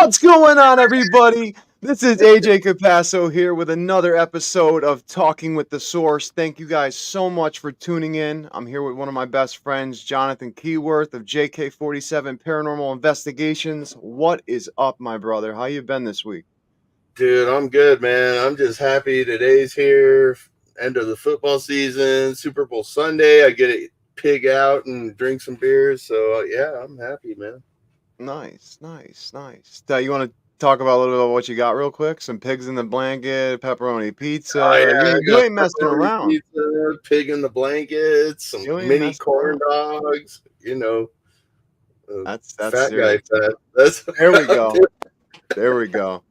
What's going on, everybody? This is AJ Capasso here with another episode of Talking with the Source. Thank you guys so much for tuning in. I'm here with one of my best friends, Jonathan Keyworth of JK47 Paranormal Investigations. What is up, my brother? How you been this week? Dude, I'm good, man. I'm just happy today's here. End of the football season, Super Bowl Sunday. I get to pig out and drink some beers. So, yeah, I'm happy, man. Nice. You want to talk about a little bit about what you got real quick? Some pigs in the blanket, pepperoni Oh, pizza. yeah, I You got ain't messing pepperoni around. pizza, pig in the blankets, some You ain't mini messing corn around. dogs, That's fat guy serious. fat. That's There we go. There we go.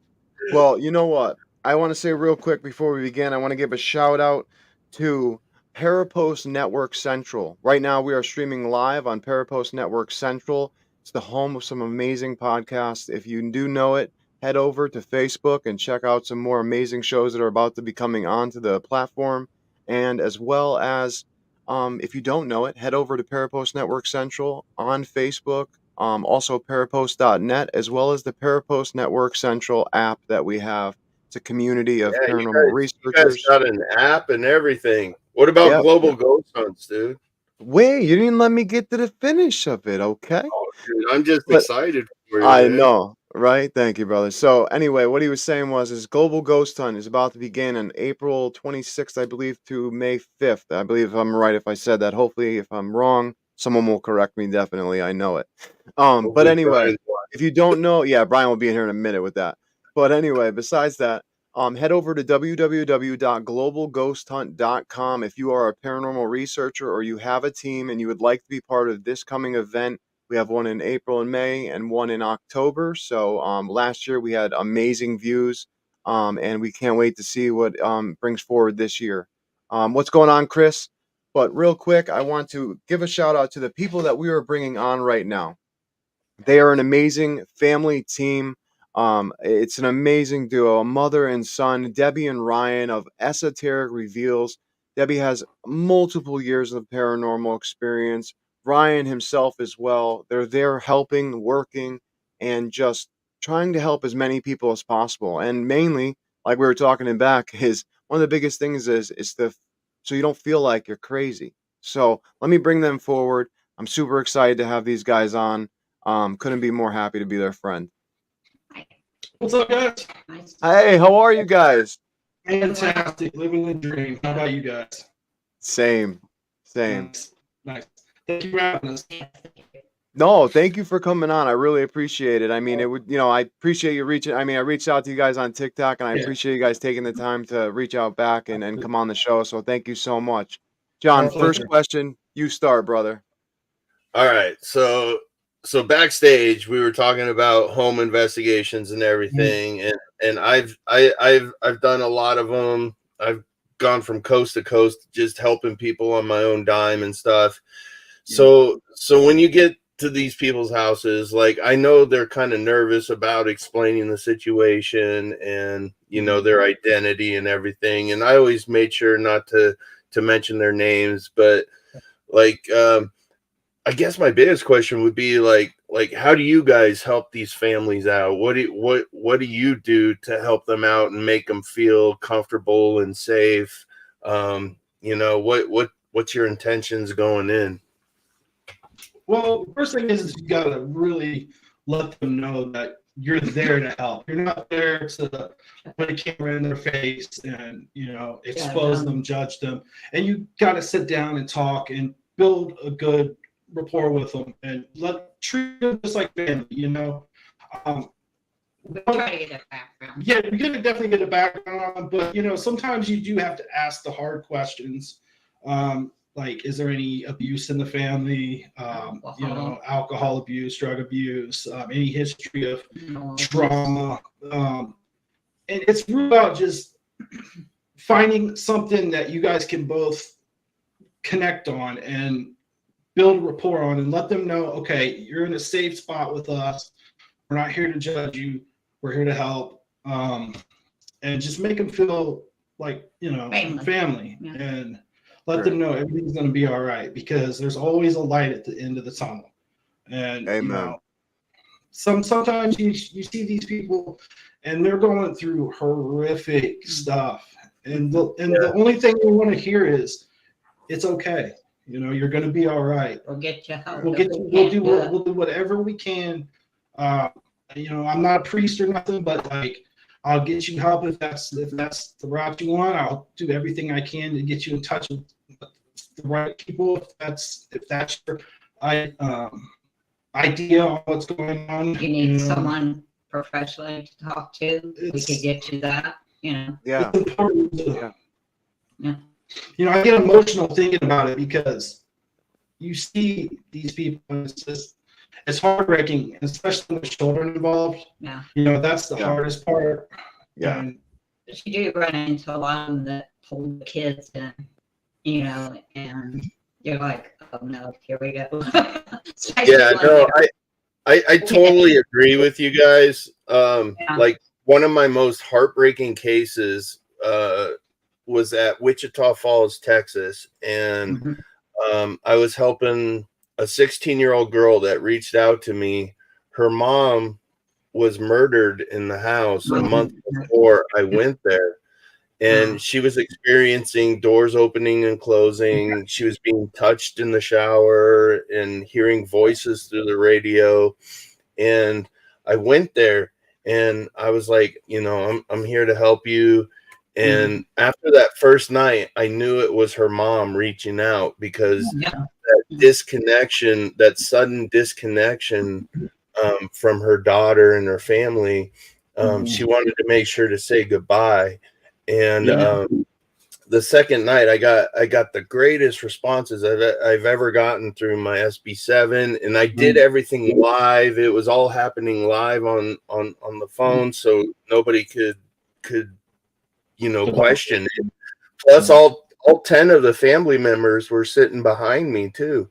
Well, you know what? I want to say real quick before we begin, I want to give a shout out to Parapost Network Central. Right now, we are streaming live on Parapost Network Central. It's the home of some amazing podcasts. If you do know it, head over to Facebook and check out some more amazing shows that are about to be coming onto the platform. And as well as, if you don't know it, head over to Parapost Network Central on Facebook, also parapost.net, as well as the Parapost Network Central app that we have. It's a community of yeah, paranormal you guys researchers. got an app and everything. What about Yep. global ghost hunts, dude? Wait, you didn't let me get to the finish of it, okay? Oh, dude, I'm just But excited for you, I man. know, right? Thank you, brother. So anyway, what he was saying was his global ghost hunt is about to begin on April 26th, I believe, to May 5th. I believe if I'm right if I said that. Hopefully, if I'm wrong, someone will correct me. Definitely, I know it. But Hopefully, anyway, Brian's if you don't know, yeah, Brian will be in here in a minute with that. But anyway, besides that, head over to www.globalghosthunt.com if you are a paranormal researcher or you have a team and you would like to be part of this coming event. We have one in April and May and one in October. So last year we had amazing views, and we can't wait to see what brings forward this year. What's going on, Chris? But real quick, I want to give a shout out to the people that we are bringing on right now. They are an amazing family team. It's an amazing duo, a mother and son, Debbie and Ryan of Esoteric Reveals. Debbie has multiple years of paranormal experience. Ryan himself as well. They're there helping, working, and just trying to help as many people as possible. And mainly, like we were talking in back, is one of the biggest things is the so you don't feel like you're crazy. So let me bring them forward. I'm super excited to have these guys on. Couldn't be more happy to be their friend. What's up, guys? Hey, how are you guys? Fantastic, living the dream. How about you guys? Same. Nice. Thank you for having us. No, thank you for coming on. I really appreciate it. I mean, I appreciate you reaching. I mean, I reached out to you guys on TikTok, and I Yeah. appreciate you guys taking the time to reach out back and come on the show. So thank you so much. Our John, first pleasure. question, you start, brother. All right, so backstage we were talking about home investigations and everything, and I've done a lot of them. I've gone from coast to coast, just helping people on my own dime and stuff. So when you get to these people's houses, like I know they're kind of nervous about explaining the situation and their identity and everything, and I always made sure not to mention their names, but like I guess my biggest question would be like how do you guys help these families out? What do you do to help them out and make them feel comfortable and safe? What's your intentions going in? Well, the first thing is you gotta really let them know that you're there to help. You're not there to put a camera in their face and expose them, judge them. And you gotta sit down and talk and build a good rapport with them and treat them just like family. Um, Try to get a background. Yeah, you're gonna definitely get a background, but sometimes you do have to ask the hard questions. Like, is there any abuse in the family? Alcohol abuse, drug abuse, any history of trauma. And it's really about just finding something that you guys can both connect on and build rapport on, and let them know, okay, you're in a safe spot with us. We're not here to judge you. We're here to help, and just make them feel like family. Yeah. And let them know everything's going to be all right, because there's always a light at the end of the tunnel. And Amen. sometimes you see these people and they're going through horrific stuff, and the only thing we want to hear is it's okay. You know, you're going to be all right. We'll get you help. We'll do whatever we can. You know, I'm not a priest or nothing, but like, I'll get you help if that's the route you want. I'll do everything I can to get you in touch with the right people. If that's your idea on what's going on. You need someone professionally to talk to. We could get you that. You know. Yeah. It's important to, Yeah. You know, I get emotional thinking about it because you see these people, and it's heartbreaking, especially with children involved. Yeah. You know, that's the hardest part. Yeah. And But you do run into a lot of them that pull the kids in, you know, and you're like, oh no, here we go. Yeah, no, I totally agree with you guys. Like one of my most heartbreaking cases was at Wichita Falls, Texas, and I was helping a 16-year-old girl that reached out to me. Her mom was murdered in the house a month before I went there, and she was experiencing doors opening and closing. She was being touched in the shower and hearing voices through the radio. And I went there and I was like, you know, I'm here to help you. And after that first night, I knew it was her mom reaching out, because that disconnection, that sudden disconnection from her daughter and her family, she wanted to make sure to say goodbye. And the second night, I got the greatest responses I've ever gotten through my SB7, and I did everything live. It was all happening live on the phone, so nobody could you know, question it. Plus, all 10 of the family members were sitting behind me too.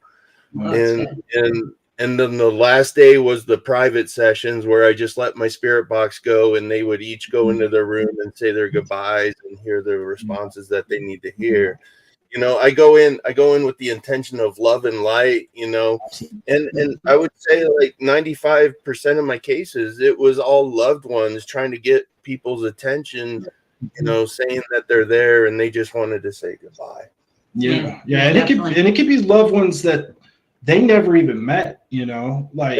And then the last day was the private sessions where I just let my spirit box go, and they would each go into their room and say their goodbyes and hear the responses that they need to hear. You know, I go in with the intention of love and light, you know, and I would say like 95% of my cases, it was all loved ones trying to get people's attention, you know, saying that they're there and they just wanted to say goodbye. Yeah. And it could be loved ones that they never even met, you know, like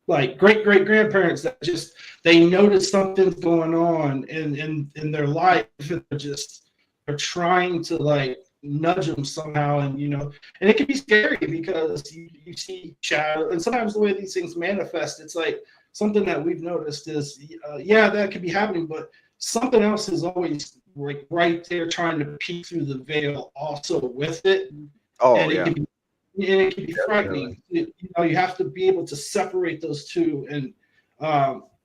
like great grandparents that just, they notice something's going on in their life, and they're trying to like nudge them somehow, and you know, and it can be scary because you see shadow, and sometimes the way these things manifest, it's like something that we've noticed is that could be happening, but something else is always like right there trying to peek through the veil also with it. It can be frightening. You know, you have to be able to separate those two and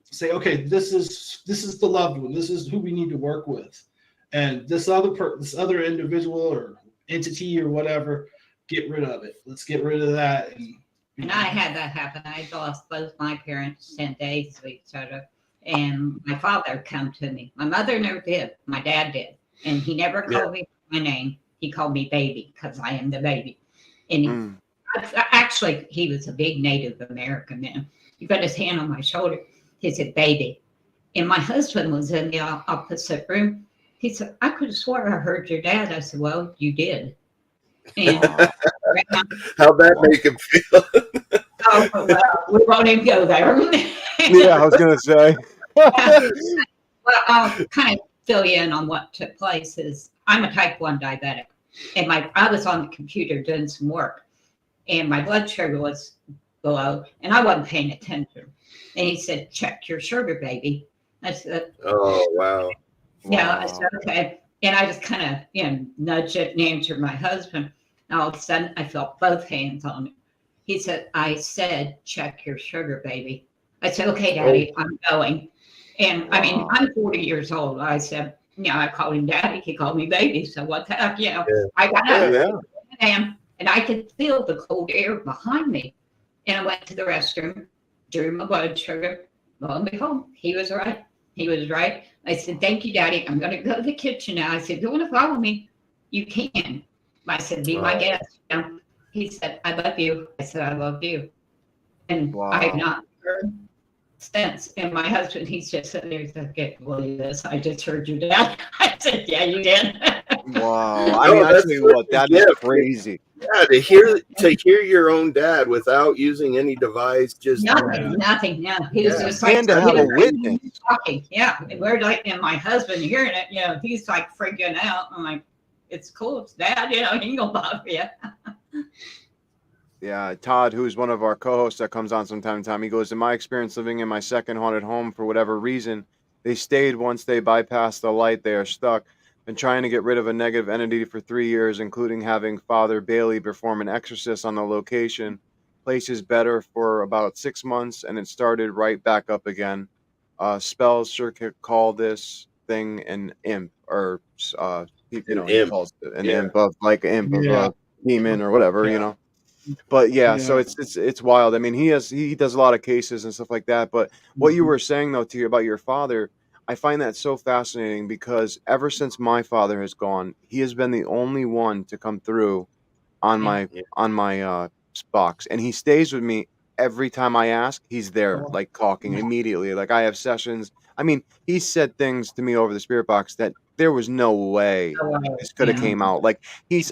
say, okay, this is the loved one. This is who we need to work with, and this other individual or entity or whatever, get rid of it. Let's get rid of that. And I had that happen. I lost both my parents 10 days of each other, and my father come to me. My mother never did. My dad did, and he never called me by my name. He called me baby because I am the baby. And actually, he was a big Native American man. He put his hand on my shoulder. He said, baby. And my husband was in the opposite room. He said, I could have swore I heard your dad. I said, well, you did. And how'd that make him feel? Oh, well, we won't even go there. Yeah, I was going to say. Well, I'll kind of fill you in on what took place. Is I'm a type 1 diabetic. And I was on the computer doing some work, and my blood sugar was low, and I wasn't paying attention. And he said, check your sugar, baby. I said, oh, wow. Yeah, I said, okay. And I just kind of, you know, nudged it and answered my husband. And all of a sudden, I felt both hands on it. He said, I said, check your sugar, baby. I said, okay, Daddy, I'm going. And I mean, I'm 40 years old. I said, you know, I called him Daddy. He called me baby. So what the heck, you know, I got up and I could feel the cold air behind me. And I went to the restroom, drew my blood sugar. Lo and behold, he was right. He was right. I said, thank you, Daddy. I'm going to go to the kitchen now. I said, you want to follow me? You can. I said, be my guest. You know? He said, I love you. I said, I love you. And I've Wow. not heard since. And my husband, he's just sitting there, he's like, I can't believe this. I just heard your dad. I said, yeah, you did. Wow. I mean, No, I that's tell you such what, a that is gift. crazy. Yeah, to hear your own dad without using any device, just Nothing. Yeah, he was Yeah. just like, And to have a witness. talking. Yeah, and we're like, and my husband hearing it, he's like freaking out. I'm like, it's cool, it's dad, he ain't gonna bother you. Yeah, Todd, who's one of our co-hosts that comes on from time to time, he goes, in my experience living in my second haunted home, for whatever reason, they stayed once they bypassed the light, they are stuck. Been trying to get rid of a negative entity for 3 years, including having Father Bailey perform an exorcist on the location. Place is better for about 6 months, and it started right back up again. Spells sure could call this thing an imp, or he an imp. calls it an Yeah. imp of like an imp of Yeah. a demon or whatever, Yeah. But yeah, so Yeah. it's wild. I mean, he does a lot of cases and stuff like that. But what you were saying though to you about your father, I find that so fascinating because ever since my father has gone, he has been the only one to come through on Yeah. my box, and he stays with me every time I ask. He's there, Oh. like talking immediately. Like I have sessions. I mean, he said things to me over the spirit box that there was no way this could have Yeah. came out. Like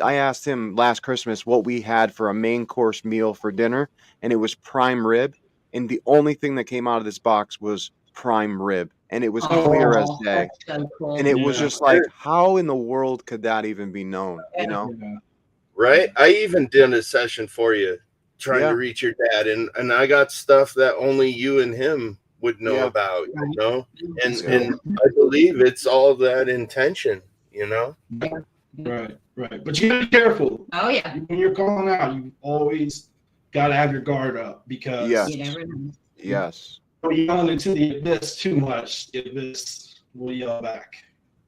I asked him last Christmas what we had for a main course meal for dinner, and it was prime rib, and the only thing that came out of this box was prime rib, and it was clear as day. That's so cool. And it was Yeah. just like, how in the world could that even be known? You know? Yeah. Right? I even did a session for you trying Yeah. to reach your dad, and I got stuff that only you and him would know Yeah. about, And That's and I believe it's all that intention, Right. But you gotta be careful. Oh yeah. When you're calling out, you always gotta have your guard up because Yes. You never know. Yes. when you're yelling into the abyss too much, the abyss will yell back.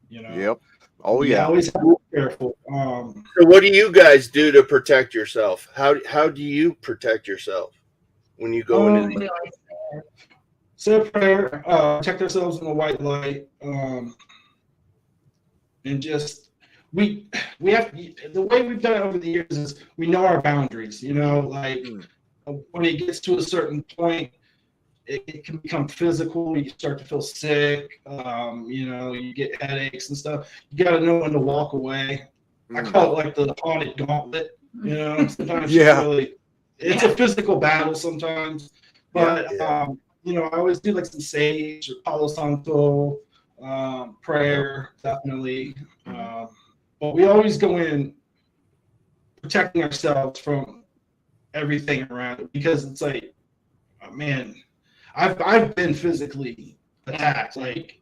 Yep. Oh You yeah. always have to be careful. So what do you guys do to protect yourself? How do you protect yourself when you go into We the always say, Say a prayer, protect ourselves in the white light, and just we have the way we've done it over the years is we know our boundaries. Like when it gets to a certain point, it can become physical. You start to feel sick. You get headaches and stuff. You got to know when to walk away. I call it like the haunted gauntlet. Sometimes it's a physical battle sometimes, but I always do like some sage or Palo Santo prayer, definitely. But we always go in protecting ourselves from everything around it because it's like, man, I've been physically attacked like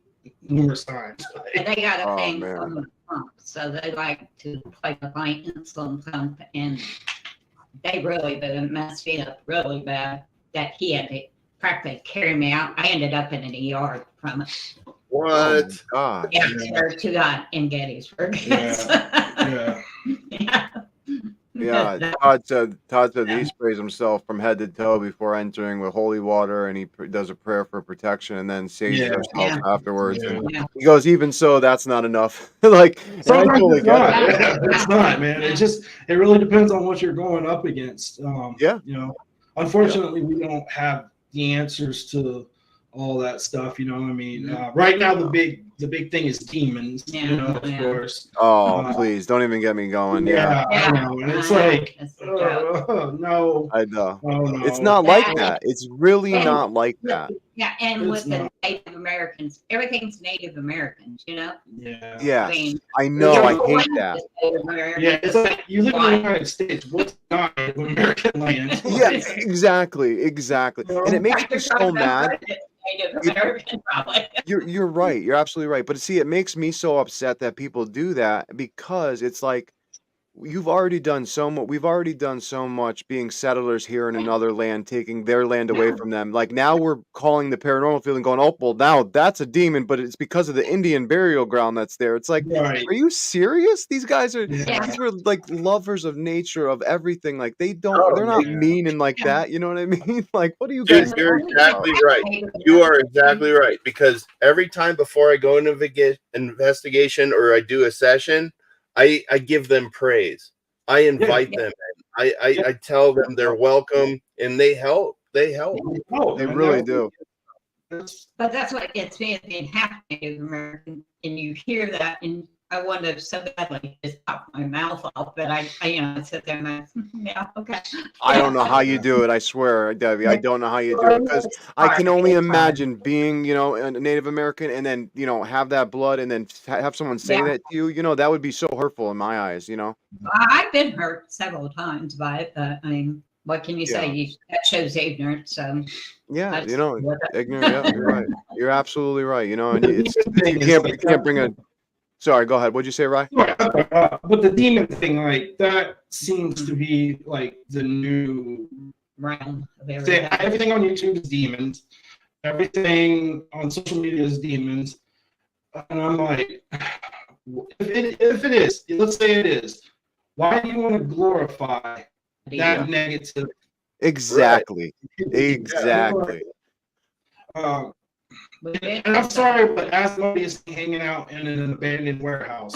numerous times. and they got a Oh, thing man. from the pump, so they like to play the maintenance on the pump, and they really messed me up really bad. That he had to practically carry me out. I ended up in an ER from it. what? Oh, God. Yeah, there to God in Gettysburg. Yeah. Yeah. Todd said he sprays himself from head to toe before entering with holy water, and he does a prayer for protection, and then sages Yeah. ourselves afterwards. Yeah. And he goes, even so, that's not enough. Like, and I Sometimes totally it's get not. it. Yeah, it's not, man. It really depends on what you're going up against. Yeah. Unfortunately, we don't have the answers to all that stuff. You know what I mean? Right now, the big thing is demons. Of course. Oh, please don't even get me going. Yeah. I know, and it's like, It's a joke. no. I know. Oh, no. It's not like that. It's really not like that. Yeah, and It's with the not. Native Americans, everything's Native Americans, Yeah. Yeah. I mean, I know. I hate California that. is Native American. Yeah, it's like you live in the United States. What's not Native American land? Yeah, exactly. And it makes me so mad. Native American, probably. You're right. You're absolutely right. But see, it makes me so upset that people do that because it's like we've already done so much being settlers here in another land, taking their land away from them. Like now we're calling the paranormal field and going, oh, well, now that's a demon, but it's because of the Indian burial ground that's there. It's like, Right. are you serious? These guys are Yeah. these are like lovers of nature, of everything. Like they're not yeah. mean and like that. You know what I mean? Like, what are you Dude, guys? you're exactly right. You are exactly right. Because every time before I go into investigation or I do a session, I give them praise. I invite them in. I tell them they're welcome and they help. They help. Oh, They and really that- do. that's- But that's what gets me as being half Native American, and you hear that, and I want to so badly just pop my mouth off, but I sit there and yeah, okay. I don't know how you do it. I swear, Debbie, I don't know how you do it because I can only imagine being, a Native American and then, have that blood and then have someone say Yeah. that to you. That would be so hurtful in my eyes. I've been hurt several times by it, but I mean, what can you say? Yeah. That shows ignorance. So Yeah, that's ignorant. what- Yeah, you're right. You're absolutely right. And it's thing you is can't like you can't bring a. Sorry, go ahead. What'd you say, Rye? But the demon thing, like that seems to be like the new realm of thing. everything. Everything on YouTube is demons. Everything on social media is demons. And I'm like, if it is, let's say it is, why do you want to glorify that negative? Exactly. Exactly. Um, and I'm sorry, but as somebody is hanging out in an abandoned warehouse,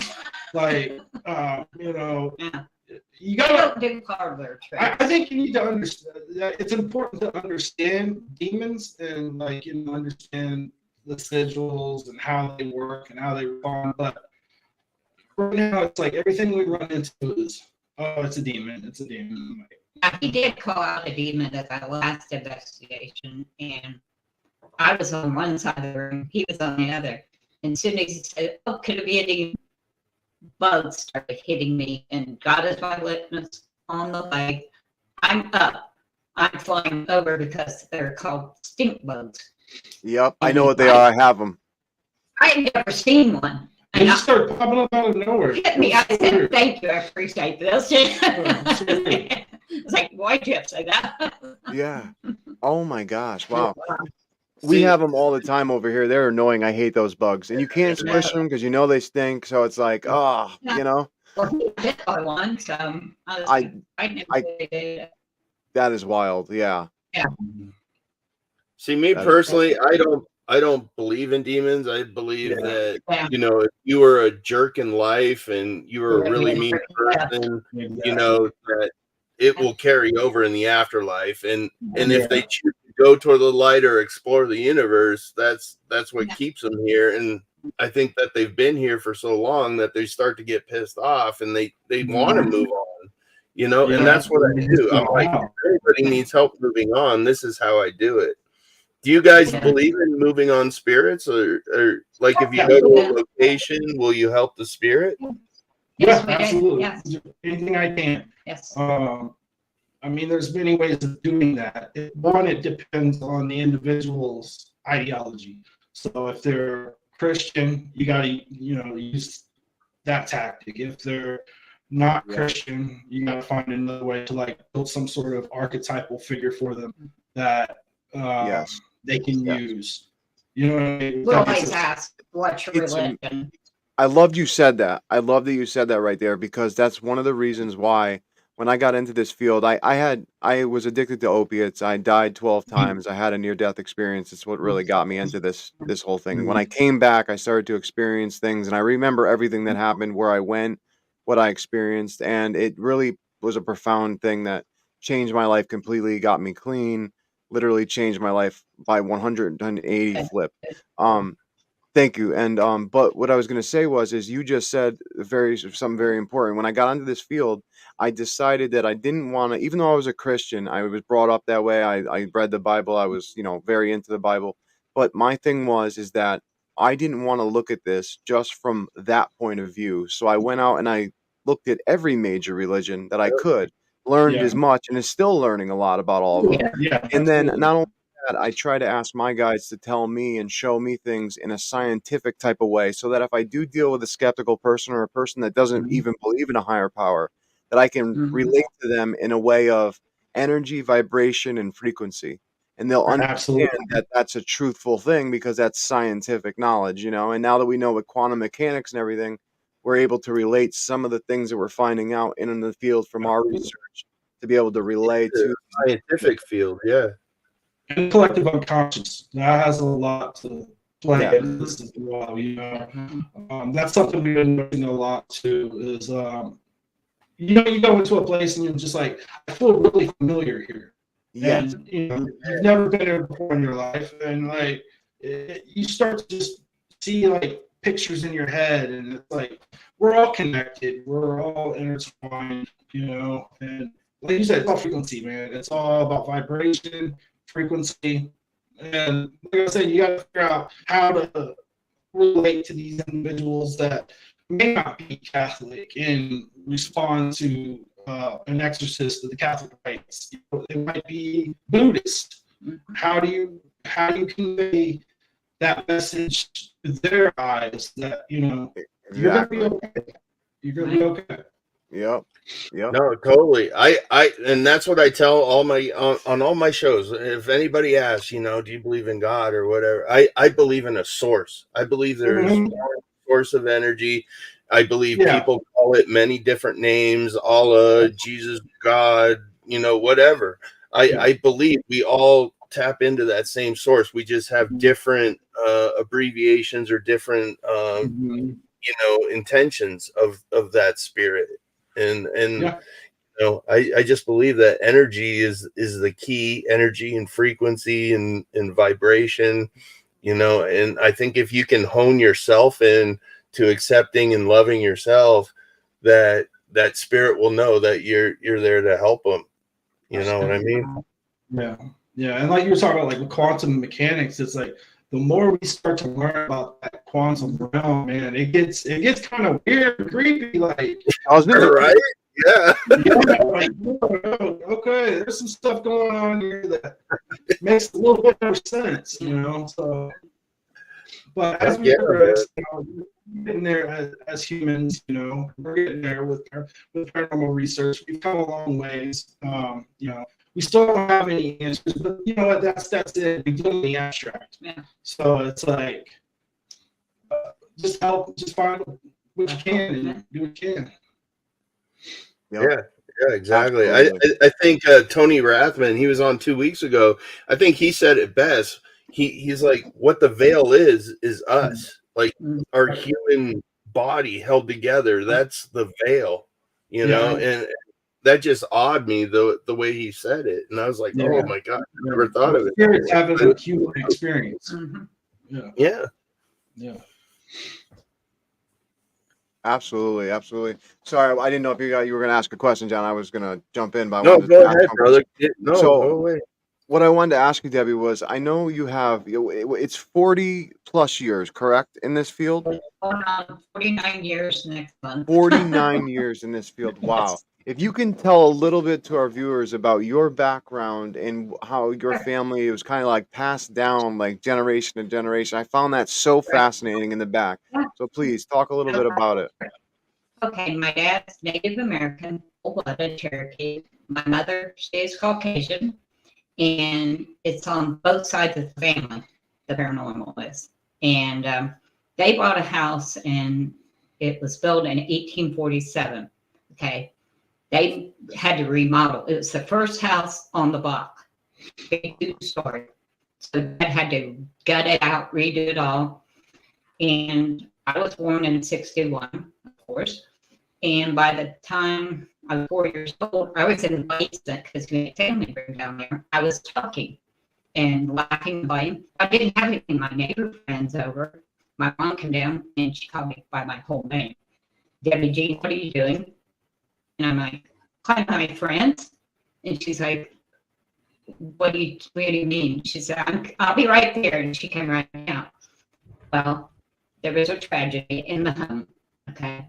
like, Yeah. you I gotta. don't do hardware trade. I think you need to understand that it's important to understand demons and understand the sigils and how they work and how they respond. But right now, it's like everything we run into is, oh, it's a demon. It's a demon. He did call out a demon at our last investigation, and I was on one side of the room, he was on the other. And as soon as he said, "Oh, could it be any?" bugs started hitting me, and God is my witness on the leg. I'm up. I'm flying over because they're called stink bugs. Yep, I know what they are. I have them. I've never seen one. They just start popping up out of nowhere. Hit me. I said, "Thank you. I appreciate this." Absolutely. It's like, why'd you have to say that? Yeah. Oh my gosh. Wow. We have them all the time over here. They're annoying. I hate those bugs. And you can't squish them because they stink. So it's like, Well, he bit by one, so I never did it. that is wild. Yeah. See, me That is- personally, I don't believe in demons. I believe that Yeah. if you were a jerk in life and you were a really mean person, that it will carry over in the afterlife. And if they choose to go toward the light or explore the universe, that's what keeps them here. And I think that they've been here for so long that they start to get pissed off and they want to move on. And that's what I do. I'm like, if everybody needs help moving on, this is how I do it. Do you guys believe in moving on spirits, or like if you go to a location, will you help the spirit? Yeah, we did. absolutely. Yes. Anything I can. Yes. I mean, there's many ways of doing that. It depends on the individual's ideology. So if they're Christian, you got to, use that tactic. If they're not Christian, you got to find another way to build some sort of archetypal figure for them that they can use. You know what I mean? We'll always ask, what's your religion? I loved you said that. I love that you said that right there because that's one of the reasons why when I got into this field, I was addicted to opiates. I died 12 times. I had a near-death experience. It's what really got me into this whole thing. When I came back, I started to experience things, and I remember everything that happened, where I went, what I experienced, and it really was a profound thing that changed my life completely, got me clean, literally changed my life by 180 flip. Thank you. And but what I was going to say is you just said something very important. When I got into this field, I decided that I didn't want to, even though I was a Christian, I was brought up that way. I read the Bible. I was, very into the Bible. But my thing is that I didn't want to look at this just from that point of view. So I went out and I looked at every major religion that I could, learned as much, and is still learning a lot about all of them. And then not only that, I try to ask my guides to tell me and show me things in a scientific type of way so that if I do deal with a skeptical person or a person that doesn't even believe in a higher power, that I can relate to them in a way of energy, vibration, and frequency. And they'll understand that that's a truthful thing because that's scientific knowledge, And now that we know with quantum mechanics and everything, we're able to relate some of the things that we're finding out in the field from our research to be able to relate to the scientific field. Yeah. And collective unconscious. That has a lot to play into this as well. That's something we've been noticing a lot too. Is you go into a place and you're just like, I feel really familiar here. Yes. and you've never been there before in your life, and like you start to just see like pictures in your head, and it's like we're all connected, we're all intertwined, and like you said, it's all frequency, man. It's all about vibration, frequency, and like I said, you got to figure out how to relate to these individuals that may not be Catholic and respond to an exorcist of the Catholic rites. They might be Buddhist. How do you convey that message to their eyes that you're gonna be okay? You're gonna be okay. Yep. No, totally. And that's what I tell all my on all my shows. If anybody asks, do you believe in God or whatever? I believe in a source. I believe there is one source of energy. I believe people call it many different names, Allah, Jesus, God, whatever. I believe we all tap into that same source. We just have different abbreviations or different intentions of that spirit. And I just believe that energy is the key, energy and frequency and vibration, and I think if you can hone yourself in to accepting and loving yourself, that spirit will know that you're there to help them. You know what I mean? Yeah. And like you were talking about, like with quantum mechanics, it's like the more we start to learn about that quantum realm, man, it gets kind of weird and creepy. Like, right? Yeah. Like, okay, there's some stuff going on here that makes a little bit more sense, So, but as we progress, we're getting there as humans, we're getting there with paranormal research. We've come a long ways. We still don't have any answers, but you know what? That's it. We do in the abstract. Yeah. So it's like, just find what you can and do what you can. Yep. Yeah, exactly. I think Tony Rathman, he was on 2 weeks ago. I think he said it best. He's like, what the veil is us, like our human body held together. That's the veil, and that just awed me the way he said it, and I was like, oh my god, I never thought of it. Spirits have a human experience. Yeah. Absolutely. Sorry, I didn't know if you were going to ask a question, John. I was going to jump in, but No, go ahead, brother. No, go away. What I wanted to ask you, Debbie, was I know you have it's 40 plus years, correct, in this field? 49 years next month. 49 years in this field. Wow. Yes. If you can tell a little bit to our viewers about your background and how your family was kind of like passed down like generation to generation. I found that so fascinating in the back. So please talk a little bit about it. Okay, my dad's Native American, full-blooded Cherokee. My mother, she is Caucasian, and it's on both sides of the family, the paranormal is. And they bought a house, and it was built in 1847. Okay, they had to remodel. It was the first house on the block, big 2-story. So Dad had to gut it out, redo it all. And I was born in 61, of course. And by the time I was 4 years old, I was in the basement because we had family room down there. I was talking and laughing and biting. I didn't have any of my neighbor friends over. My mom came down and she called me by my whole name. Debbie Jean, what are you doing? And I'm like, hi, my friends. And she's like, what do you mean? She said, I'll be right there. And she came right out. Well, there was a tragedy in the home. Okay.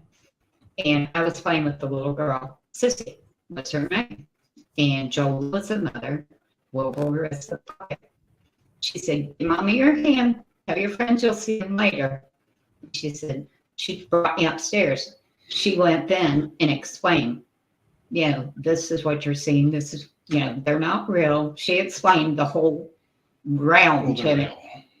And I was playing with the little girl, Sissy was her name. And Joel was the mother. Wilbur was the father. She said, Mommy, your hand. Tell your friends you'll see them later. She said, she brought me upstairs. She went then and explained, this is what you're seeing. This is, they're not real. She explained the whole realm to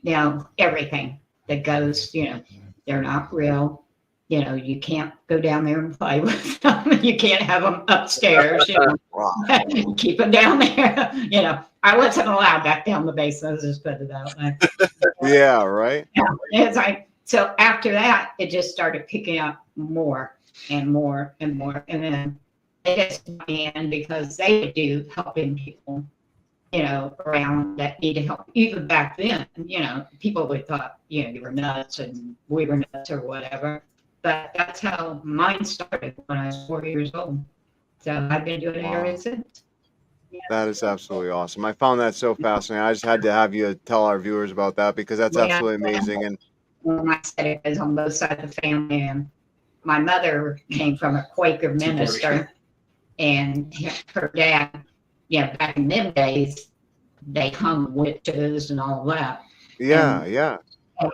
me. Everything that goes, they're not real. You can't go down there and play with them. You can't have them upstairs. Keep them down there. I wasn't allowed back down the basement. Let's just put it that way. Yeah, right. It's like, so after that, it just started picking up more and more and more. And then they just got me in because they would do helping people around that needed help. Even back then, people would thought, you were nuts and we were nuts or whatever. But that's how mine started when I was 4 years old. So I've been doing it ever since. Yeah. That is absolutely awesome. I found that so fascinating. I just had to have you tell our viewers about that because that's absolutely amazing. And I said it was on both sides of the family. And my mother came from a Quaker minister, and her dad, back in them days, they hung witches and all that. Yeah.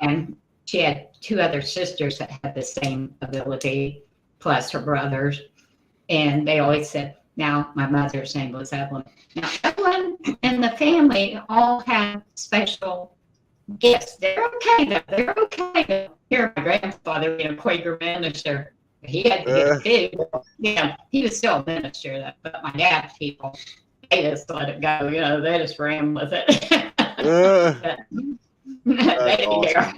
And she had 2 other sisters that had the same ability, plus her brothers. And they always said, now my mother's name was Evelyn. Now Evelyn and the family all had special gifts. They're okay though. They're okay though. Here, my grandfather, Quaker minister, he had to get big. He was still a minister, but my dad's people, they just let it go. They just ran with it. They didn't care.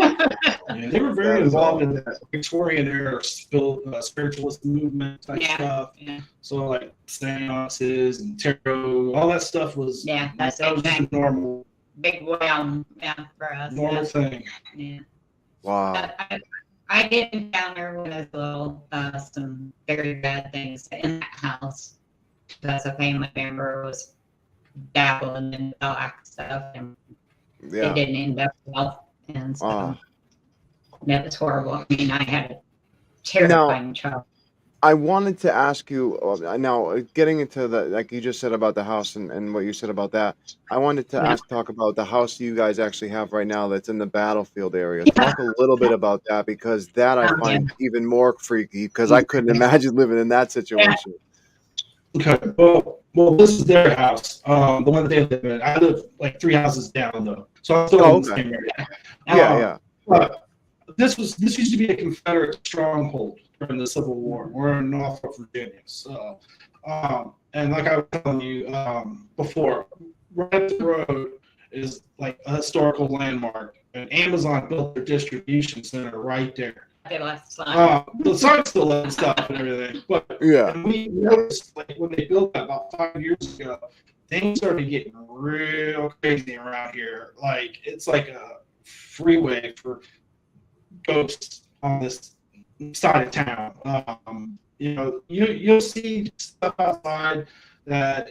Yeah, they were very involved in that Victorian era spiritualist movement type stuff. Yeah. So like seances and tarot, all that stuff was that's was just normal. Big for us. Normal thing. Yeah. Wow. I did encounter when I was little some very bad things in that house because a family member was dabbling in black stuff and it didn't end up well. And so that was horrible. I mean, I had a terrifying child. I wanted to ask you now, getting into the, like you just said about the house and what you said about that, I wanted to talk about the house you guys actually have right now that's in the battlefield area. Talk a little bit about that, because that I find even more freaky, because I couldn't imagine living in that situation. Okay, well, this is their house, the one that they live in. I live like 3 houses down though, so I'm still in the same area. But this used to be a Confederate stronghold during the Civil War. We're in Norfolk, Virginia. So, and like I was telling you before, right up the road is like a historical landmark, and Amazon built their distribution center right there. The sign's still up and stuff and everything, but and we noticed like when they built that about 5 years ago, things started getting real crazy around here. Like it's like a freeway for ghosts on this side of town. You'll see stuff outside that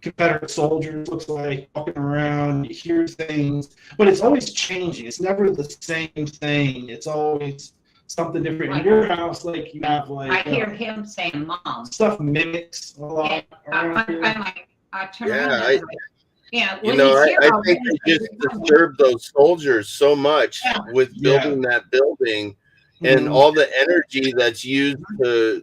Confederate soldiers looks like walking around. You hear things, but it's always changing. It's never the same thing. It's always something different. In your house, like you have like I hear him saying "mom." Stuff mimics a lot. I turn around. I think they just disturbed those soldiers so much with building that building. And all the energy that's used to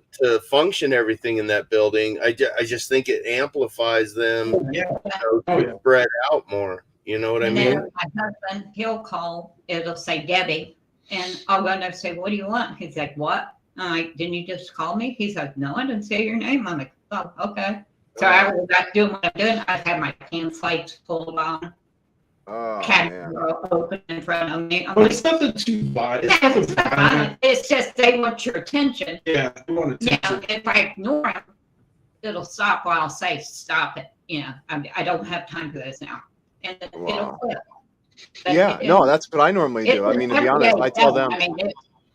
function everything in that building, I just think it amplifies them to spread out more. You know what I mean? My husband, he'll call, it'll say Debbie, and I'll go in there and say, "What do you want?" He's like, "What?" I'm like, "Didn't you just call me?" He's like, "No, I didn't say your name." I'm like, "Oh, okay." So I was back doing what I'm doing. I had my pants lights pulled on. Open in front of me. It's nothing too bad. It's just they want your attention. Yeah, they want attention. If I ignore them, it'll stop while I'll say stop it. I don't have time for this now, and it'll quit. But no, that's what I normally do. I mean, to be honest, I tell them.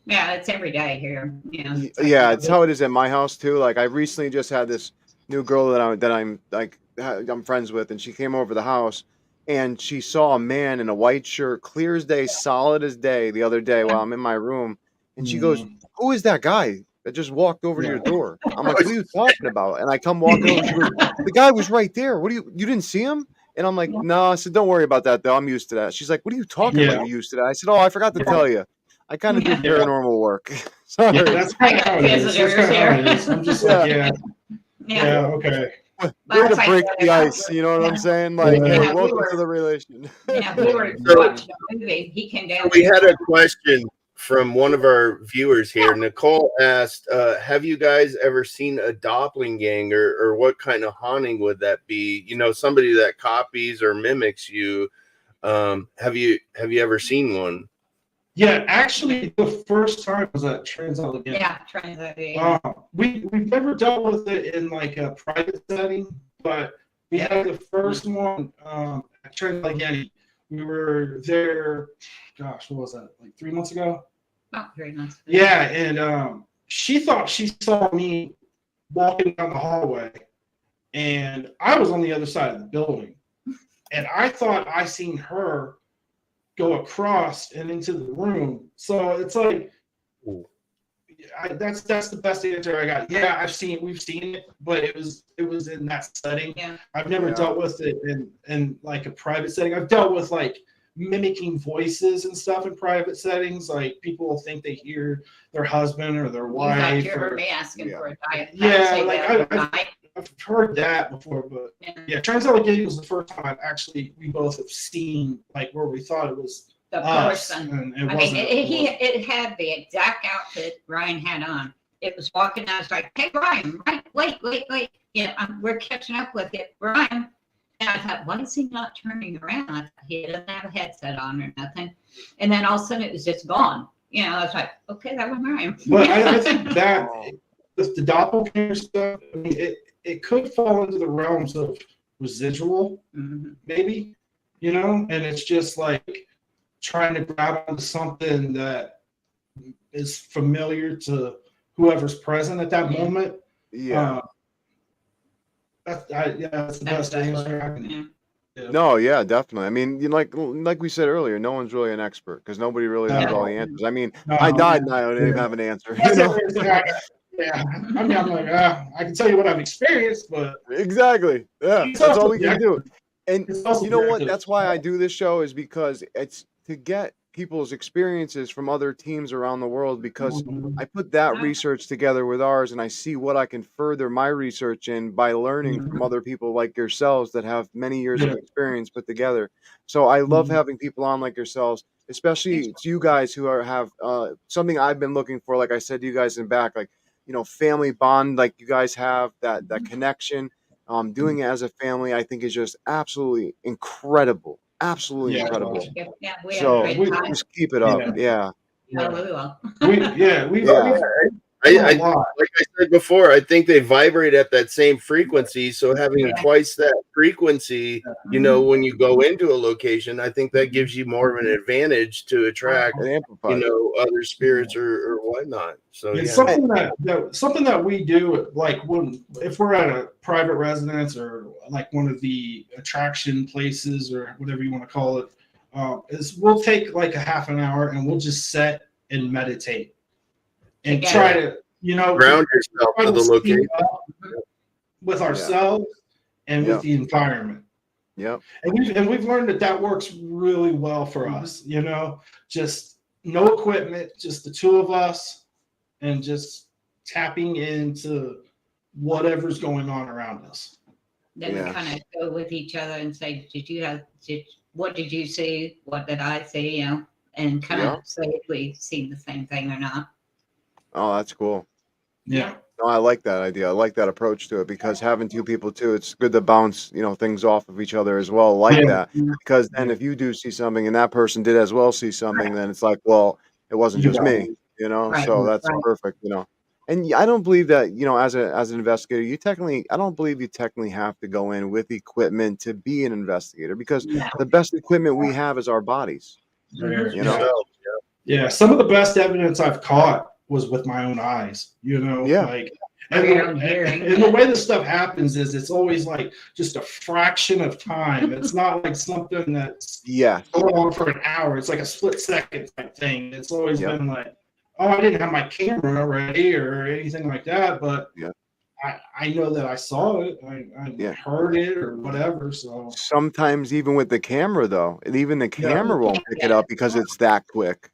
It's every day here. It's how it is at my house too. Like I recently just had this new girl that I'm friends with, and she came over the house. And she saw a man in a white shirt, clear as day, solid as day, the other day while I'm in my room. And she goes, "Who is that guy that just walked over to your door?" I'm like, "What are you talking about?" And I come walking over. She goes, "The guy was right there. You didn't see him?" And I'm like, "No." I said, "Don't worry about that, though. I'm used to that." She's like, "What are you talking about? You're used to that?" I said, "Oh, I forgot to tell you. I kind of do paranormal work." Sorry. That's kind of how it is. I'm just like, okay. Way to break the ice, you know what I'm saying? Like, hey, welcome to the relation. We were watching a movie. He came down. We had a question from one of our viewers here. Nicole asked, have you guys ever seen a doppelganger, or what kind of haunting would that be? Somebody that copies or mimics you. Have you ever seen one? Yeah, actually, the first time was at Transallegany. Yeah, Transallegany. We've never dealt with it in like a private setting, but We had the first one at Trent. We were there, gosh, what was that, like 3 months ago? About 3 months. Yeah, and she thought she saw me walking down the hallway, and I was on the other side of the building. And I thought I seen her go across and into the room. So it's like, that's the best answer I got. Yeah, we've seen it, but it was in that setting. Yeah. I've never dealt with it in like a private setting. I've dealt with like mimicking voices and stuff in private settings. Like people will think they hear their husband or their wife. You heard me asking for a diet. Yeah, like I've heard that before, but yeah, turns out it was the first time actually we both have seen like where we thought it was the person. And I mean, it had the exact outfit Ryan had on. It was walking out. I was like, "Hey, Ryan, wait. We're catching up with it, Ryan." And I thought, why is he not turning around? I thought he doesn't have a headset on or nothing. And then all of a sudden, it was just gone. I was like, okay, that was Ryan. But I think that with the doppelganger stuff, I mean, it could fall into the realms of residual, maybe, and it's just like trying to grab onto something that is familiar to whoever's present at that moment. Yeah. That's the best answer I can. Yeah. No, yeah, definitely. I mean, like we said earlier, no one's really an expert because nobody really has all the answers. I mean, I died and I don't even have an answer. Yeah, I'm like, I can tell you what I've experienced, but exactly, yeah, that's all we can do. And you know what? That's why I do this show, is because it's to get people's experiences from other teams around the world, because I put that research together with ours and I see what I can further my research in by learning from other people like yourselves that have many years of experience put together. So I love having people on like yourselves, especially it's you guys who have something I've been looking for. Like I said to you guys in back, like, family bond, like you guys have that connection. Doing it as a family, I think, is just absolutely incredible. Absolutely incredible. Yeah, so just keep it up. Yeah. Like I said before, I think they vibrate at that same frequency. So having twice that frequency, when you go into a location, I think that gives you more of an advantage to attract, other spirits or whatnot. So it's something that we do, like if we're at a private residence or like one of the attraction places or whatever you want to call it, is we'll take like a half an hour and we'll just sit and meditate. And try to, ground yourself to the location with ourselves and with the environment. Yeah. And we've learned that works really well for us, just no equipment, just the two of us and just tapping into whatever's going on around us. Then we kind of go with each other and say, what did you see? What did I see? And kind of say if we see the same thing or not. Oh, that's cool. Yeah. No, I like that idea. I like that approach to it, because having two people too, it's good to bounce, things off of each other as well, like that. Because then if you do see something and that person did as well see something, then it's like, well, it wasn't just me, so that's perfect, And I don't believe that, as an investigator, I don't believe you technically have to go in with equipment to be an investigator, because the best equipment we have is our bodies. Yeah, some of the best evidence I've caught was with my own eyes, like, and the way this stuff happens is it's always like just a fraction of time. It's not like something that's going on for an hour. It's like a split second type thing. It's always been like, oh, I didn't have my camera ready or anything like that, but I know that I saw it, I heard it or whatever. So sometimes even with the camera though, even the camera won't pick it up because it's that quick.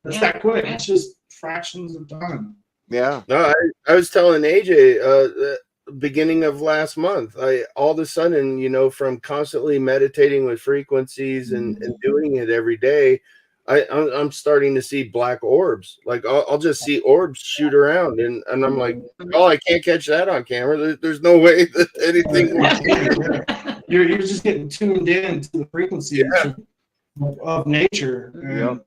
It's that quick. It's just fractions of time. Yeah. No, I was telling AJ the beginning of last month, I all of a sudden, from constantly meditating with frequencies and doing it every day, I'm starting to see black orbs. Like I'll just see orbs shoot around, and I'm like, oh, I can't catch that on camera. There's no way that anything. You're just getting tuned in to the frequency of nature, and,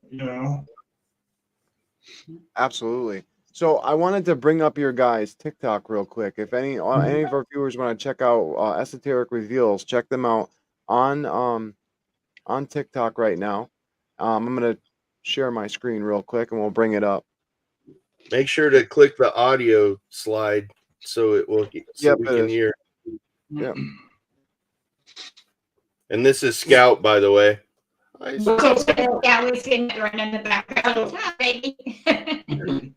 Absolutely. So I wanted to bring up your guys' TikTok real quick. If any of our viewers want to check out Esoteric Reveals, check them out on TikTok right now. I'm gonna share my screen real quick and we'll bring it up. Make sure to click the audio slide so it will Yep, we it can is. hear. Yep. And this is Scout, by the way. What's up, Scout? Yeah, we seen it running in the background. Hi, baby.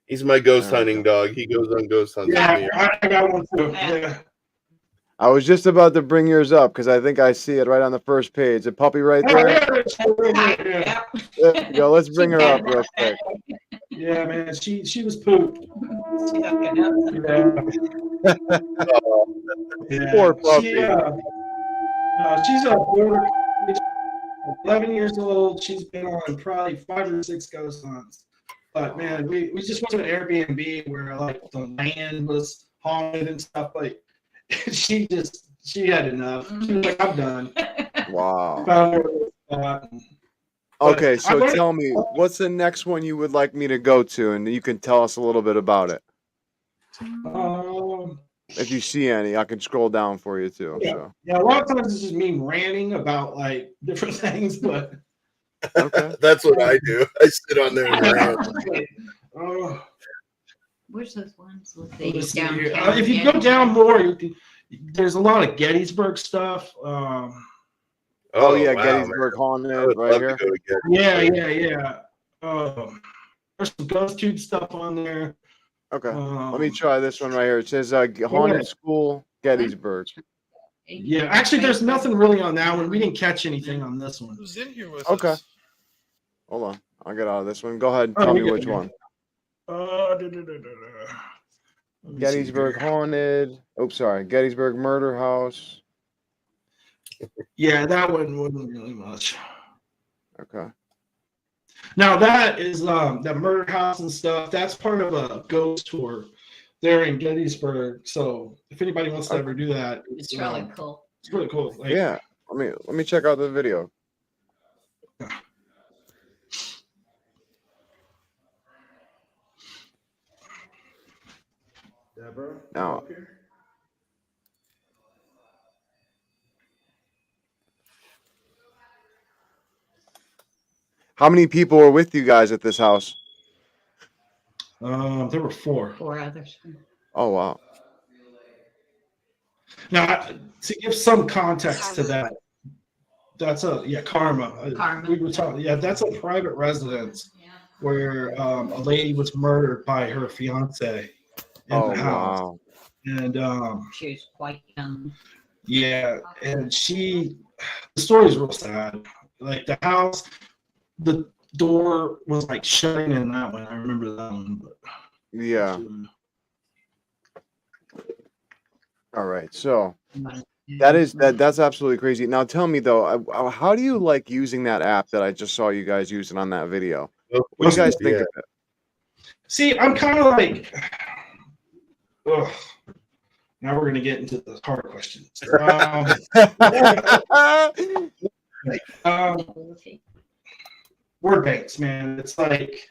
He's my ghost There we hunting dog. He goes on ghost hunts with me. Yeah, I got one too. Yeah. I was just about to bring yours up because I think I see it right on the first page. The puppy right Oh, there. yeah. There we go. Let's bring her up real quick. Yeah, man, she was pooped. She's looking up. Yeah. Poor puppy. She's a border. 11 years old. She's been on probably 5 or 6 ghost hunts. But man, we just went to an Airbnb where like the land was haunted and stuff. Like she had enough. She was like, I'm done. Wow. Found her spot. Okay, But so I tell me, what's the next one you would like me to go to, and you can tell us a little bit about it. If you see any, I can scroll down for you too. Yeah. So Yeah, a lot of times it's just me ranting about like different things, but okay. That's what I do. I sit on there and rant. oh, Where's those ones with let's the see here. downtown? If you go down more, there's a lot of Gettysburg stuff. Oh yeah, wow, Gettysburg man. I Haunted would right love here. to go again. Yeah. There's some ghost tube stuff on there. Okay, let me try this one right here. It says Haunted School, Gettysburg. Yeah, actually, there's nothing really on that one. We didn't catch anything on this one. Who's in here with Okay. us? Hold on, I'll get out of this one. Go ahead and Oh, tell we me good, which we one. Let me see Gettysburg here. Haunted. Oops, sorry. Gettysburg Murder House. Yeah, that one wasn't really much. Okay. Now that is that murder house and stuff. That's part of a ghost tour there in Gettysburg. So if anybody wants to ever do that, It's really cool. it's really cool. Like, Yeah. Let me check out the video. Deborah, Now- up here? How many people were with you guys at this house? There were 4. 4 others. Oh wow. Now, to give some context to that, that's Karma. Karma. We were talking. Yeah, that's a private residence where a lady was murdered by her fiance in Oh the house, wow. and She was quite young. yeah, and the story's real sad. Like the house, the door was like shutting in that one. I remember that one. But, Yeah. All right. So that's absolutely crazy. Now tell me though, how do you like using that app that I just saw you guys using on that video? What do you guys think of it? See, I'm kind of like, ugh. Now we're gonna get into the hard questions. Word banks, man. It's like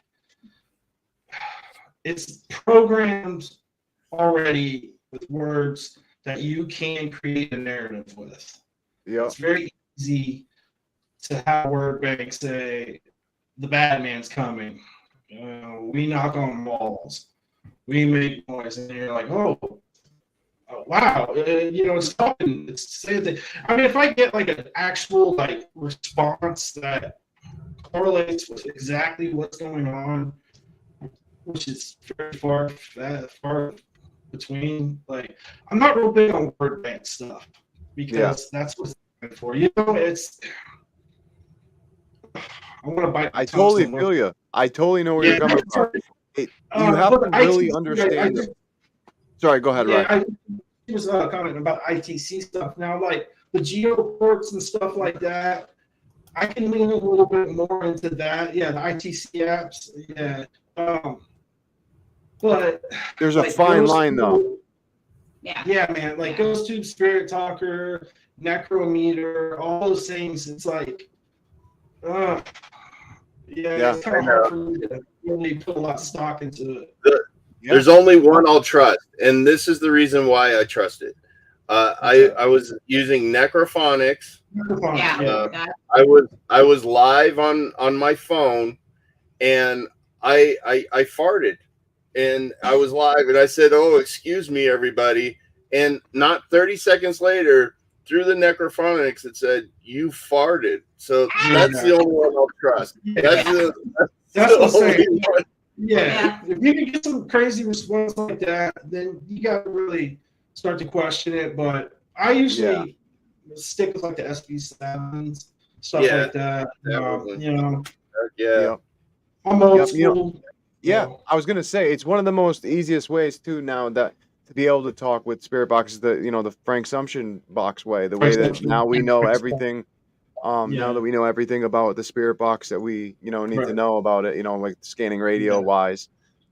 it's programmed already with words that you can create a narrative with. Yep. It's very easy to have a word bank say, "The bad man's coming." We knock on walls. We make noise, and you're like, "Oh, wow!" It's talking. It's saying that. I mean, if I get like an actual like response that correlates with exactly what's going on, which is very far between. Like, I'm not real big on word bank stuff because that's what's for. It's. I want to bite. I totally feel you. I totally know where you're coming from. You have to really understand. Sorry, go ahead, Ryan. I was commenting about ITC stuff. Now, like the geoports and stuff like that, I can lean a little bit more into that. Yeah, the ITC apps. Yeah. But there's a fine line though. Yeah, man. Like GhostTube, Spirit Talker, Necrometer, all those things. It's like, it's kind of hard for me to really put a lot of stock into it. Yeah. There's only one I'll trust, and this is the reason why I trust it. I was using Necrophonics. Yeah. I was live on my phone, and I farted, and I was live, and I said, "Oh, excuse me, everybody," and not 30 seconds later, through the Necrophonics, it said, "You farted." So that's the only one I'll trust. That's That's the what I'm only saying. one. Yeah, if you can get some crazy response like that, then you got to really start to question it. But I usually stick with like the SB7s, stuff like that. You know, Yeah. I'm old Yep, school. Yeah, I was gonna say it's one of the most easiest ways too now that to be able to talk with spirit boxes, the Frank Sumption box way, the way that now we know everything. Now that we know everything about the spirit box that we need to know about it, like scanning radio wise,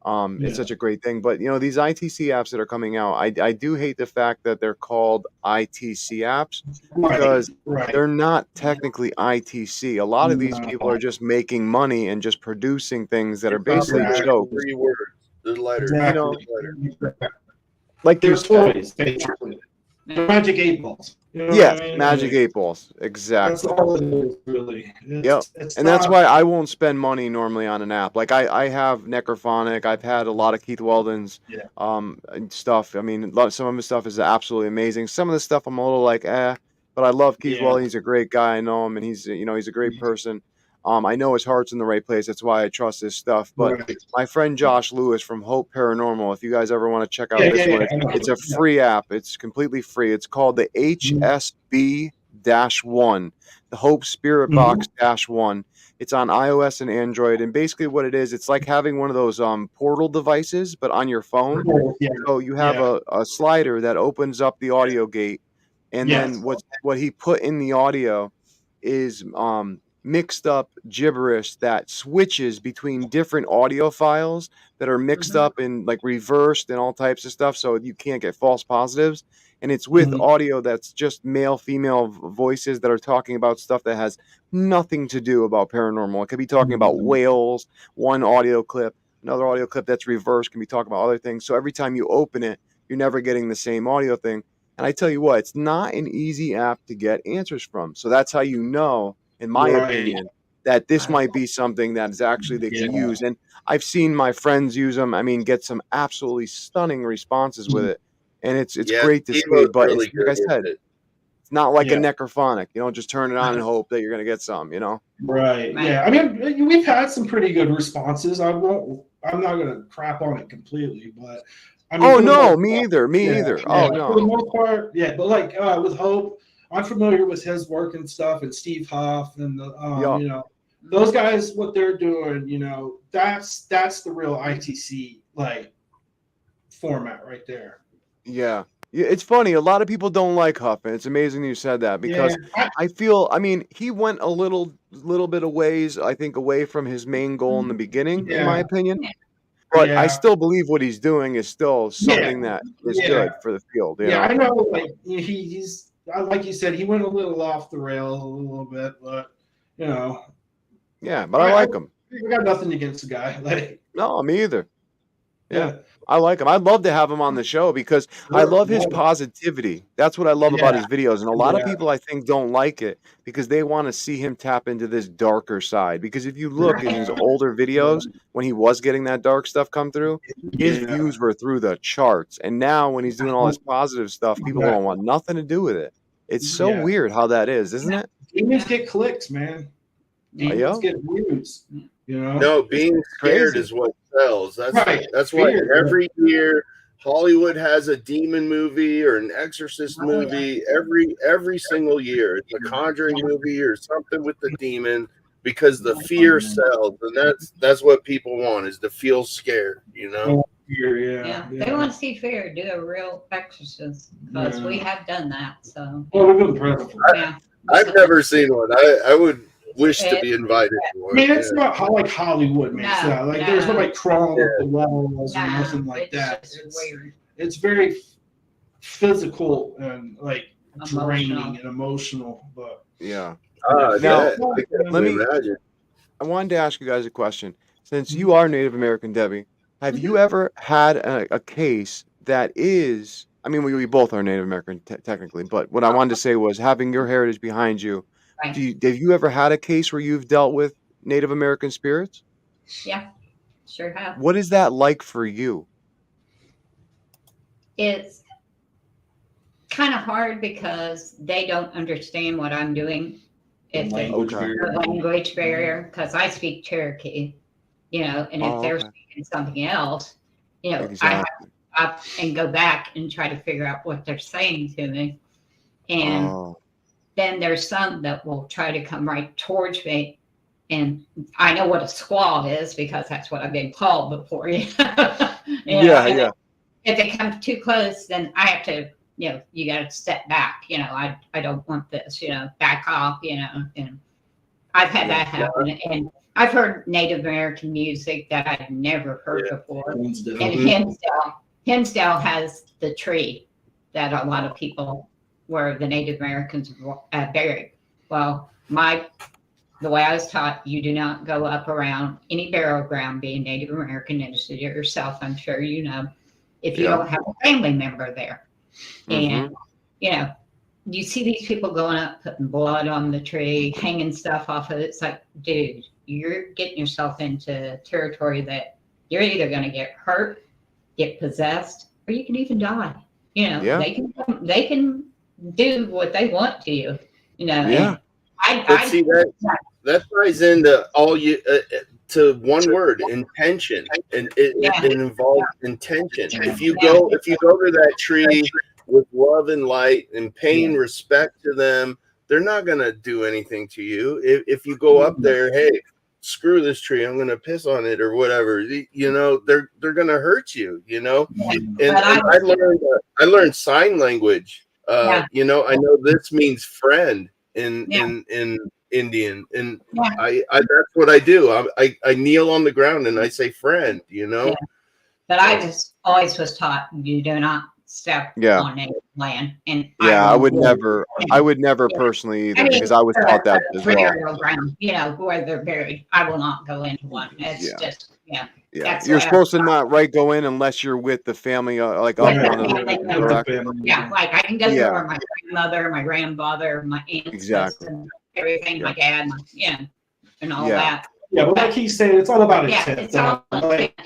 it's such a great thing. But these ITC apps that are coming out, I do hate the fact that they're called ITC apps because they're not technically ITC. A lot of these people are just making money and just producing things that are basically jokes. 3 words. The letters. Like they're you said. toys, basically. Magic 8 balls. You know Yes, what I mean? magic 8 balls. Exactly. That's all it is, really. It's And that's why I won't spend money normally on an app. Like I have Necrophonic. I've had a lot of Keith Weldon's and stuff. I mean, some of his stuff is absolutely amazing. Some of the stuff I'm a little like, but I love Keith Weldon. He's a great guy. I know him, and he's a great person. I know his heart's in the right place. That's why I trust his stuff. But my friend Josh Lewis from Hope Paranormal, if you guys ever want to check out this one, it's a free app. It's completely free. It's called the HSB-1, the Hope Spirit Box -1. It's on iOS and Android. And basically what it is, it's like having one of those portal devices, but on your phone. So you have a slider that opens up the audio gate. And then what he put in the audio is mixed up gibberish that switches between different audio files that are mixed up and like reversed and all types of stuff, so you can't get false positives. And it's with audio that's just male female voices that are talking about stuff that has nothing to do about paranormal. It could be talking about whales, one audio clip, another audio clip that's reversed can be talking about other things. So every time you open it, you're never getting the same audio thing. And I tell you what, it's not an easy app to get answers from. So that's how you know, in my opinion, that this might be something that is actually they can use. And I've seen my friends use them. I mean, get some absolutely stunning responses with it. And it's great to see. But it's, like I said, it's not like a Necrophonic. You don't just turn it on and hope that you're going to get some, Right. Yeah. I mean, we've had some pretty good responses. I'm not going to crap on it completely, but I mean, me either. Oh, no. For the most part, but like with Hope, I'm familiar with his work and stuff, and Steve Huff, and those guys, what they're doing, that's the real ITC like format right there. Yeah. It's funny. A lot of people don't like Huff, and it's amazing you said that because I feel, I mean, he went a little bit of ways, I think, away from his main goal in the beginning, in my opinion. But I still believe what he's doing is still something that is good for the field. I know. Like he's like you said, he went a little off the rails a little bit, but Yeah, but I like him. I got nothing against the guy. Like, no, me either. Yeah. I like him. I'd love to have him on the show because I love his positivity. That's what I love about his videos. And a lot of people, I think, don't like it because they want to see him tap into this darker side. Because if you look in his older videos, when he was getting that dark stuff come through, his views were through the charts. And now when he's doing all this positive stuff, people don't want nothing to do with it. It's so weird how that is, isn't it? Demons get clicks, man. Demons get views. No, being scared is what sells. That's why every year Hollywood has a demon movie or an exorcist movie every single year. It's a Conjuring movie or something with the demon because the fear sells, and that's what people want is to feel scared. They want to see fear. Do a real exorcist because we have done that. So I've never seen one. I would wish to be invited. I mean, it's not how like Hollywood makes that. Like, there's no like crawling up the walls or nothing like that. It's very physical and like draining and emotional. But now, let me imagine. I wanted to ask you guys a question. since you are Native American, Debbie, have you ever had a case that is, I mean, we both are Native American technically, but what I wanted to say was having your heritage behind you, Right. have you ever had a case where you've dealt with Native American spirits? Yeah, sure have. What is that like for you? It's kind of hard because they don't understand what I'm doing. It's a Okay. language barrier because I speak Cherokee, and if Oh, they're okay. speaking something else, I have Exactly. to stop and go back and try to figure out what they're saying to me. And Oh, then there's some that will try to come right towards me. And I know what a squaw is because that's what I've been called before. yeah, And yeah. if they come too close, then I have to, you got to step back. I don't want this, back off, and I've had that happen. And I've heard Native American music that I'd never heard before. And Hinsdale has the tree that a lot of people where the Native Americans buried. Well, the way I was taught, you do not go up around any burial ground being Native American, and to yourself, I'm sure you know, if you don't have a family member there. And, you see these people going up, putting blood on the tree, hanging stuff off of it. It's like, dude, you're getting yourself into territory that you're either going to get hurt, get possessed, or you can even die. Yeah. They can do what they want to you, Yeah. And But see that ties into all you to one word, intention, and it involves intention. If you go to that tree with love and light and paying respect to them, they're not gonna do anything to you. If you go up there, hey, screw this tree, I'm gonna piss on it or whatever, they're gonna hurt you, And I learned sign language. I know this means friend in Indian, and I that's what I do. I kneel on the ground and I say friend, But I just always was taught you do not step on native land. And I would never personally either, because I was taught that as well. Ground, where they're buried, I will not go into one. It's just You're supposed to not go in unless you're with the family, like up one of them. Correct? Like I can go there where my grandmother, my grandfather, my aunts, and everything, my dad, and all that. Yeah, but like he's saying, it's all about intent. It's all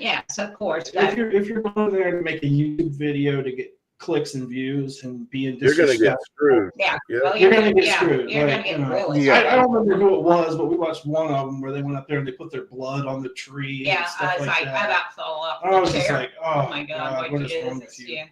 yes, of course. If you're going there to make a YouTube video to get clicks and views and being disrespectful, you're gonna get screwed. You're gonna get screwed. You're gonna get really. I don't remember who it was, but we watched one of them where they went up there and they put their blood on the tree. Yeah, and stuff I was like, I about fell off. I was just like, oh my god, what is wrong with you?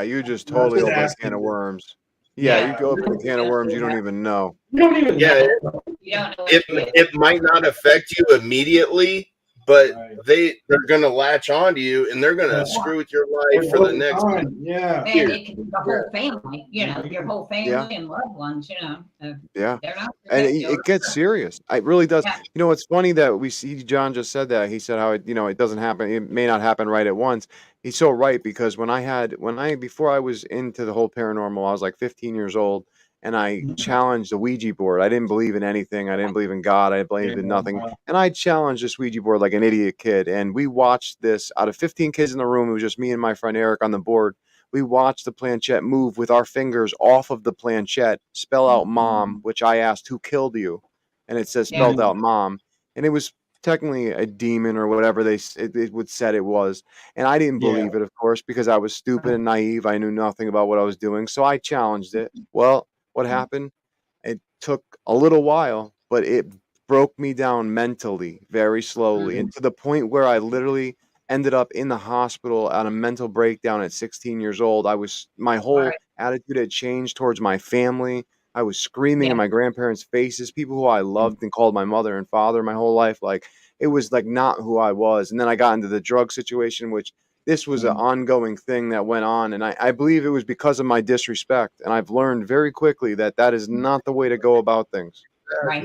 You just totally open a can of worms. You go open a can of worms you don't even know. You don't even know. It might not affect you immediately, but they're gonna latch onto you and they're gonna screw with your life for the next and it can be the whole family, your whole family and loved ones, they're not, and it gets serious. It really does. It's funny that we see John just said that. He said how it doesn't happen, it may not happen right at once. He's so right, because before I was into the whole paranormal, I was like 15 years old, and I challenged the Ouija board. I didn't believe in anything. I didn't believe in God. I didn't believe in nothing. And I challenged this Ouija board like an idiot kid. And we watched this out of 15 kids in the room. It was just me and my friend Eric on the board. We watched the planchette move with our fingers off of the planchette, spell out mom, which I asked, who killed you? And it says spelled out mom. And it was technically a demon or whatever it would said it was. And I didn't believe it, of course, because I was stupid and naive. I knew nothing about what I was doing. So I challenged it. Well, what happened? It took a little while, but it broke me down mentally very slowly, and to the point where I literally ended up in the hospital on a mental breakdown at 16 years old. My whole attitude had changed towards my family. I was screaming in my grandparents' faces, people who I loved and called my mother and father my whole life. Like, it was like not who I was. And then I got into the drug situation, which this was an ongoing thing that went on. And I believe it was because of my disrespect. And I've learned very quickly that is not the way to go about things. Right.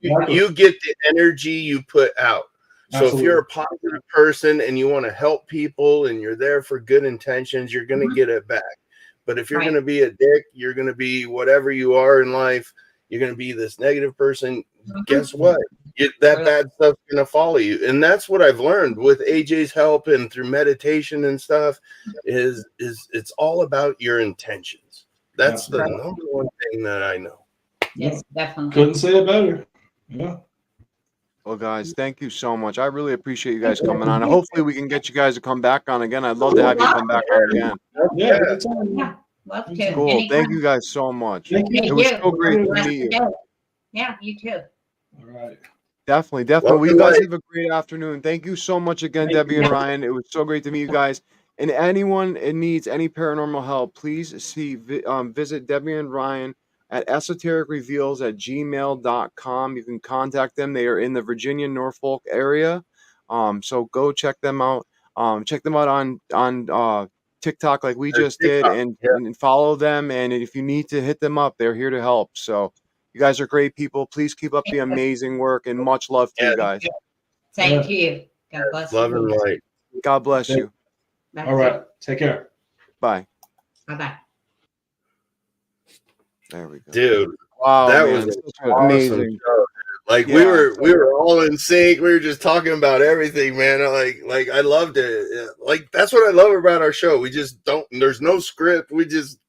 You get the energy you put out. So if you're a positive person and you want to help people and you're there for good intentions, you're going to get it back. But if you're going to be a dick, you're going to be whatever you are in life, you're going to be this negative person, guess what? That bad stuff's gonna follow you, and that's what I've learned with AJ's help and through meditation and stuff. Is it's all about your intentions. That's the number one thing that I know. Yes, definitely. Couldn't say it better. Yeah. Well, guys, thank you so much. I really appreciate you guys coming on. Hopefully, we can get you guys to come back on again. I'd love to have you come back on again. Yeah. Yeah, love to. Cool. Anytime. Thank you guys so much. Thank you. It was so great to meet you. Yeah, you too. All right. Definitely. Well, you guys have a great afternoon. Thank you so much again, Debbie and Ryan. It was so great to meet you guys. And anyone that needs any paranormal help, please visit Debbie and Ryan at esotericreveals@gmail.com. You can contact them. They are in the Virginia, Norfolk area. So go check them out. Check them out on TikTok like we just did, and follow them. And if you need to hit them up, they're here to help. So you guys are great people. Please keep up the amazing work, and much love to you guys. Thank you. God bless Love you. and light. God bless you. All right. Take care. Bye. Bye-bye. There we go. Dude, Wow, that man, was such an an awesome amazing. show. Like we were all in sync. We were just talking about everything, man. Like I loved it. Like that's what I love about our show. We just don't. There's no script. We're just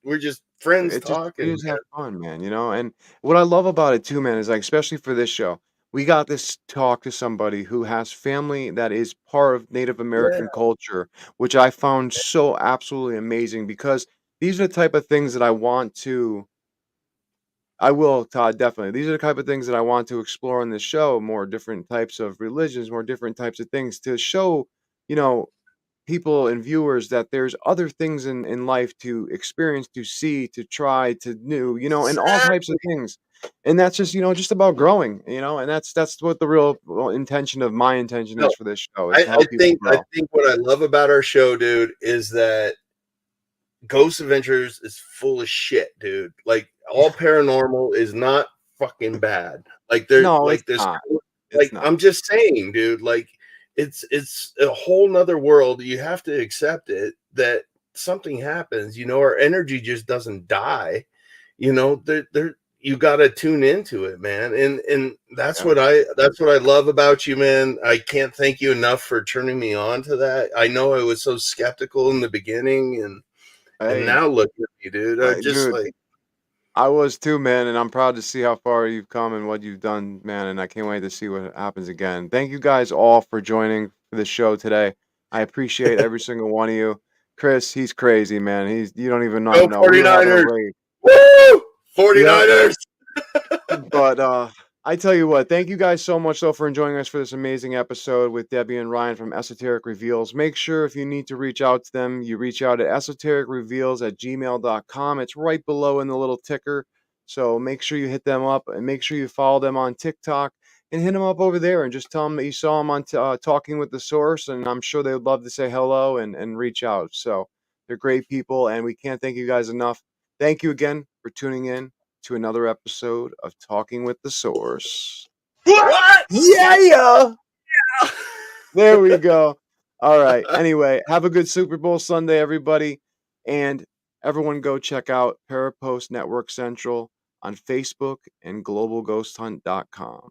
friends talking. We just have fun, man. And what I love about it too, man, is like especially for this show, we got this talk to somebody who has family that is part of Native American culture, which I found so absolutely amazing because these are the type of things that I will, Todd, definitely. These are the type of things that I want to explore on this show, more different types of religions, more different types of things to show, people and viewers that there's other things in life to experience, to see, to try, to do, and all types of things. And that's just, just about growing, and that's what the real intention of my intention is for this show. Is to help people grow. I think what I love about our show, dude, is that Ghost Adventures is full of shit, dude. Like all paranormal is not fucking bad. Like there's I'm just saying, dude, like it's a whole nother world. You have to accept it that something happens, our energy just doesn't die. You got to tune into it, man. And that's what I love about you, man. I can't thank you enough for turning me on to that. I know I was so skeptical in the beginning and now look at me, dude. I was too, man, and I'm proud to see how far you've come and what you've done, man, and I can't wait to see what happens again. Thank you guys all for joining the show today. I appreciate every single one of you. Chris, he's crazy, man. You don't even know. Go 49ers. Woo! 49ers. Yeah. But I tell you what, thank you guys so much, though, for joining us for this amazing episode with Debbie and Ryan from Esoteric Reveals. Make sure if you need to reach out to them, you reach out at esotericreveals@gmail.com. It's right below in the little ticker. So make sure you hit them up and make sure you follow them on TikTok and hit them up over there and just tell them that you saw them on Talking with the Source. And I'm sure they would love to say hello and reach out. So they're great people, and we can't thank you guys enough. Thank you again for tuning in to another episode of Talking with the Source. What? Yeah. There we go. All right. Anyway, have a good Super Bowl Sunday, everybody. And everyone go check out Parapost Network Central on Facebook and globalghosthunt.com.